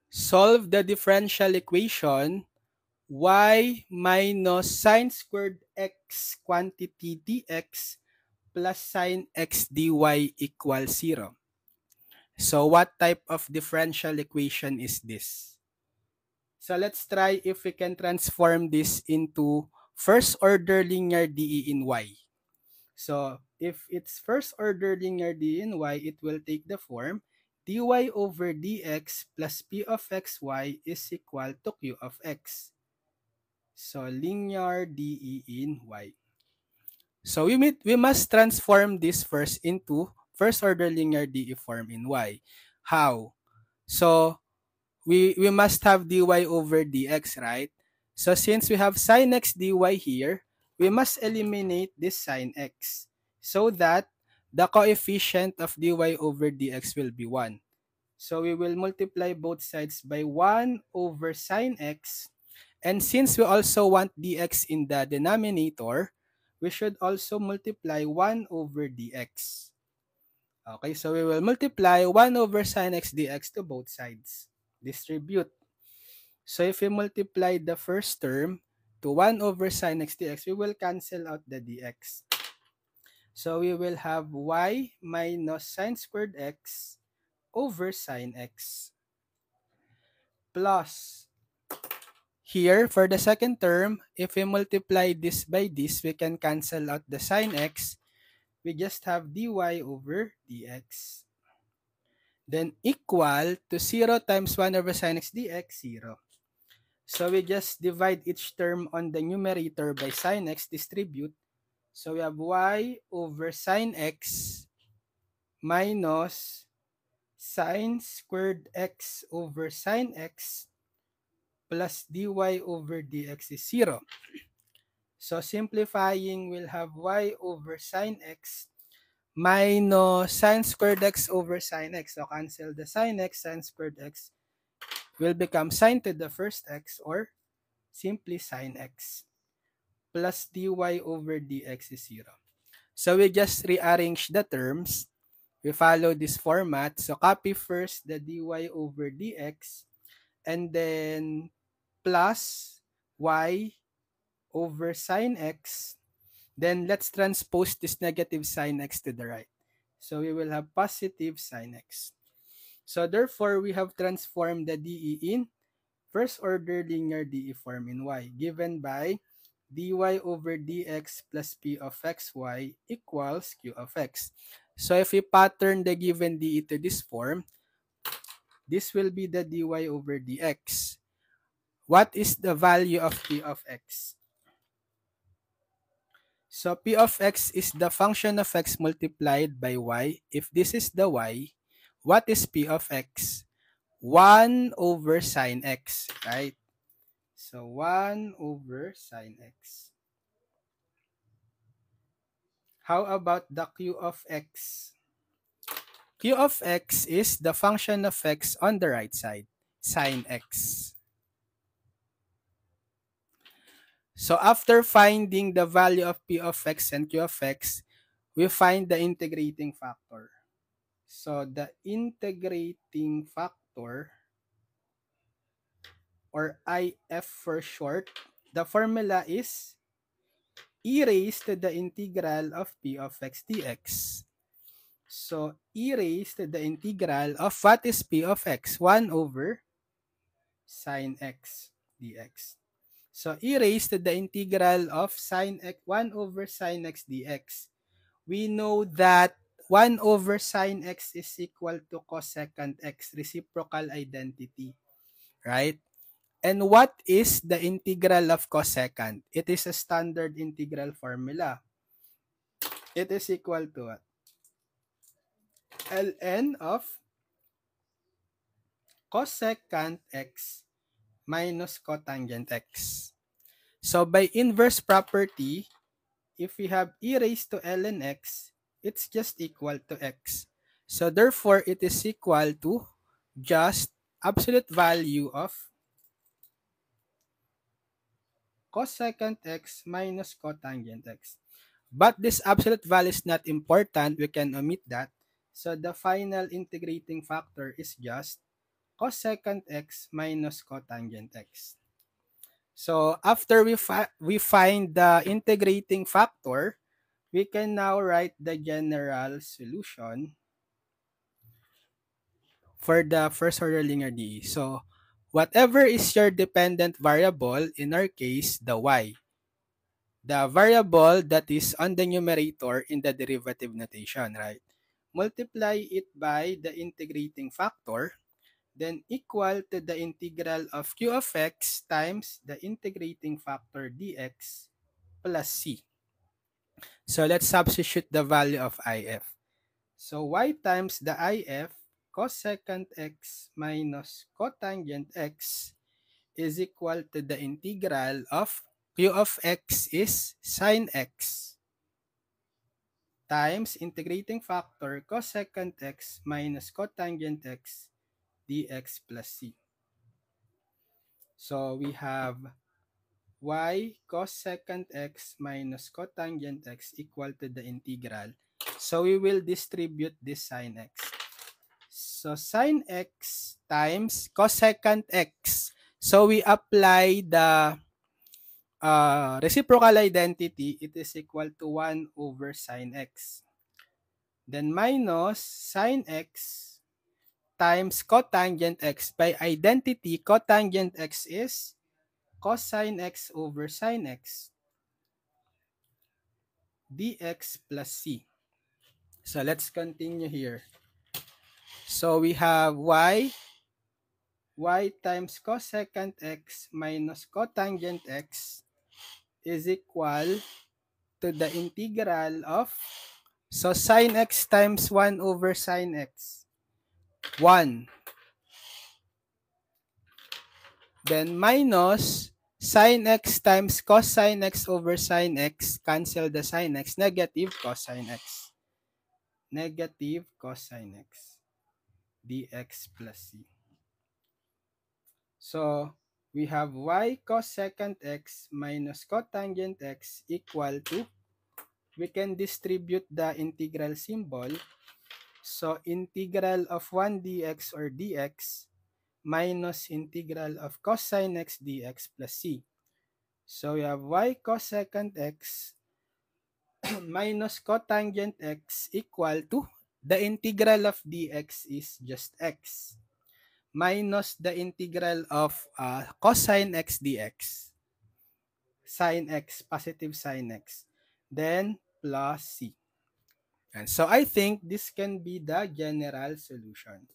Solve the differential equation y minus sine squared x quantity dx plus sine x dy equals 0. So what type of differential equation is this? So let's try if we can transform this into first order linear DE in y. So if it's first order linear DE in y, it will take the form dy over dx plus p of xy is equal to q of x. So linear DE in y. So we must transform this first into first order linear DE form in y. How? So we must have dy over dx, right? So since we have sine x dy here, we must eliminate this sine x so that the coefficient of dy over dx will be 1. So we will multiply both sides by 1 over sine x. And since we also want dx in the denominator, we should also multiply 1 over dx. Okay, so we will multiply 1 over sine x dx to both sides. Distribute. So if we multiply the first term to 1 over sine x dx, we will cancel out the dx. So we will have y minus sine squared x over sine x plus here for the second term, if we multiply this by this, we can cancel out the sine x. We just have dy over dx. Then equal to 0 times 1 over sine x dx, 0. So we just divide each term on the numerator by sine x, distribute. So we have y over sine x minus sine squared x over sine x plus dy over dx is 0. So simplifying, we'll have y over sine x minus sine squared x over sine x. So cancel the sine x, sine squared x will become sine to the first x or simply sine x plus dy over dx is 0. So we just rearrange the terms. We follow this format. So copy first the dy over dx and then plus y over sine x. Then let's transpose this negative sine x to the right. So we will have positive sine x. So therefore, we have transformed the DE in first order linear DE form in y, given by dy over dx plus p of xy equals q of x. So if we pattern the given DE to this form, this will be the dy over dx. What is the value of p of x? So p of x is the function of x multiplied by y. If this is the y, what is p of x? 1 over sine x, right? So 1 over sine x. How about the q of x? Q of x is the function of x on the right side, sine x. So after finding the value of p of x and q of x, we find the integrating factor. So the integrating factor, or IF for short, the formula is e raised to the integral of p of x dx. So e raised to the integral of what is p of x? 1 over sine x dx. So e raised to the integral of sine x 1 over sine x dx. We know that 1 over sine x is equal to cosecant x, reciprocal identity, right? And what is the integral of cosecant? It is a standard integral formula. It is equal to what? ln of cosecant x minus cotangent x. So by inverse property, if we have e raised to ln x, it's just equal to x. So therefore, it is equal to just absolute value of cosecant x minus cotangent x. But this absolute value is not important. We can omit that. So the final integrating factor is just cosecant x minus cotangent x. So after we find the integrating factor, we can now write the general solution for the first order linear DE. So whatever is your dependent variable, in our case, the y, the variable that is on the numerator in the derivative notation, right? Multiply it by the integrating factor, then equal to the integral of q of x times the integrating factor dx plus c. So let's substitute the value of if. So y times the if cosecant x minus cotangent x is equal to the integral of q of x is sine x times integrating factor cosecant x minus cotangent x dx plus c. So we have y cosecant x minus cotangent x equal to the integral. So we will distribute this sine x. So sine x times cosecant x. So we apply the reciprocal identity. It is equal to 1 over sine x. Then minus sine x times cotangent x. By identity, cotangent x is cosine x over sine x dx plus c. So let's continue here. So we have y times cosecant x minus cotangent x is equal to the integral of, so sine x times 1 over sine x, 1. Then minus sine x times cosine x over sine x, cancel the sine x, negative cosine x. Negative cosine x dx plus c. So we have y cosecant x minus cotangent x equal to, we can distribute the integral symbol. So integral of 1 dx or dx minus integral of cosine x dx plus c. So we have y cosecant x minus cotangent x equal to, the integral of dx is just x minus the integral of cosine x dx, sine x, positive sine x, then plus c. And so I think this can be the general solution.